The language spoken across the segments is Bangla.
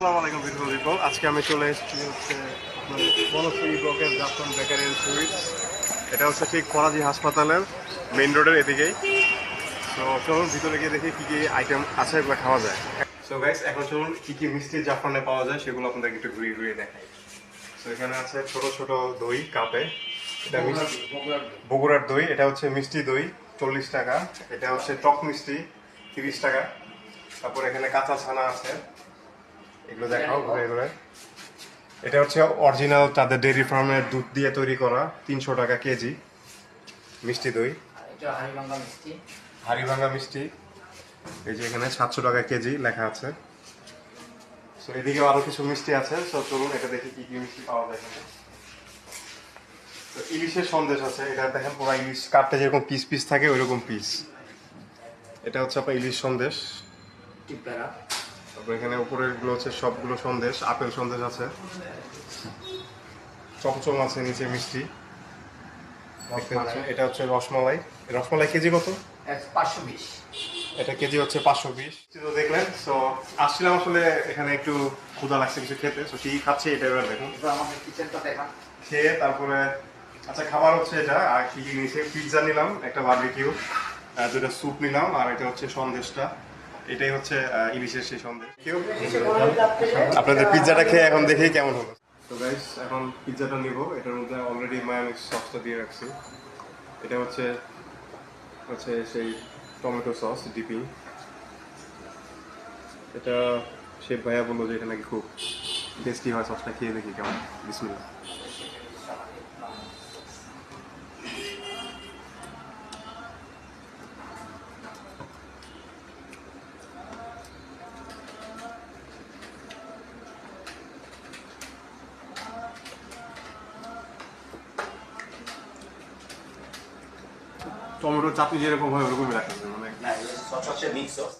আসসালামু আলাইকুম বিউটিফুল পিপল। আজকে আমি চলে এসেছি হচ্ছে বনশ্রী ব্লকের জাফরান বেকারি অ্যান্ড সুইটস। এটা হচ্ছে ঠিক করাজি হাসপাতালের মেইন রোডের এদিকেই। তো চলুন ভিতরে গিয়ে দেখি কী কী আইটেম আছে, এগুলো খাওয়া যায়। সো গাইস, এখন চলুন কী কী মিষ্টি জাফরানে পাওয়া যায় সেগুলো আপনাদেরকে একটু ঘুরিয়ে ঘুরিয়ে দেখাই। তো এখানে আছে ছোট ছোট দই কাপে। এটা মিষ্টি বগুড়ার দই। এটা হচ্ছে মিষ্টি দই 40 টাকা। এটা হচ্ছে টক মিষ্টি 30 টাকা। তারপর এখানে কাঁচা ছানা আছে, এগুলো দেখাও ঘুরে ঘুরে। এটা হচ্ছে অরিজিনাল তাদের ডেইরি ফার্মের দুধ দিয়ে তৈরি করা 300 টাকা কেজি মিষ্টি দই। হাড়িভাঙ্গা মিষ্টি এই যে এখানে 700 টাকা কেজি লেখা আছে। সো এদিকে আরো কিছু মিষ্টি আছে। সো চলুন এটা দেখি কি কি মিষ্টি পাওয়া যায় এখানে। তো ইলিশের সন্দেশ আছে, এটা দেখেন পুরো ইলিশ কাটতে যেরকম পিস পিস থাকে ওইরকম পিস। এটা হচ্ছে আপনার ইলিশ সন্দেশ। তারপর এখানে উপরের গুলো হচ্ছে সবগুলো সন্দেশ, আপেল সন্দেশ আছে, চমচম আছে নিচে মিষ্টি। এটা হচ্ছে রসমালাই। রসমালাই কেজি কত? 520। এটা কেজি হচ্ছে 520। তো দেখলেন। সো আসছিলাম আসলে এখানে একটু ক্ষুধা লাগছে কিছু খেতে। সো কি খাচ্ছি এটা এবার দেখুন। আমাদের কিচেনটা দেখান। খেয়ে তারপরে আচ্ছা খাবার হচ্ছে এটা। আর কি কি নিয়েছে, পিৎজা নিলাম, একটা বারবিকিউ, দুটো স্যুপ নিলাম, আর এটা হচ্ছে সন্দেশটা। এটাই হচ্ছে ইলিশের সেই সন্দেশ। কেউ আপনাদের পিৎজাটা খেয়ে এখন দেখি কেমন হলো। তো গাইস, এখন পিৎজাটা নিব। এটার মধ্যে অলরেডি মায়োনিজ সসটা দিয়ে রাখছি। এটা হচ্ছে হচ্ছে সেই টমেটো সস ডিপিং। এটা শেফ ভাইয়া বললো যে এটা নাকি খুব টেস্টি হয়। সসটা খেয়ে দেখি কেমন। বিসমিল্লাহ। টমেটো চাটনি যেরকম হয় ওরকমই লাগতেছে, মানে না, সস হচ্ছে মিক্স সস।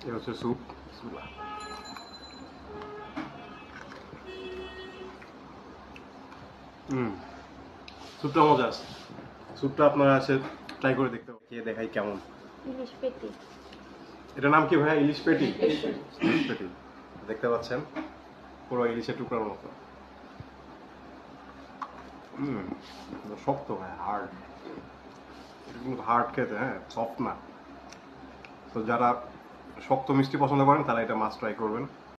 এটা হচ্ছে স্যুপ। স্যুপটা মজা আছে। স্যুপটা আপনারা আছে ট্রাই করে দেখতে পারেন। খেয়ে দেখাই কেমন। ইলিশ পেটি। এটার নাম কি ভাইয়া? ইলিশ পেটি। ইলিশ পেটি দেখতে পাচ্ছেন, পুরো ইলিশের টুকরার মতো। শক্ত ভাই, হার্ড। কিন্তু হার্ড খেতে, হ্যাঁ, সফট না। তো যারা শক্ত মিষ্টি পছন্দ করেন তারা এটা মাস্ট ট্রাই করবেন।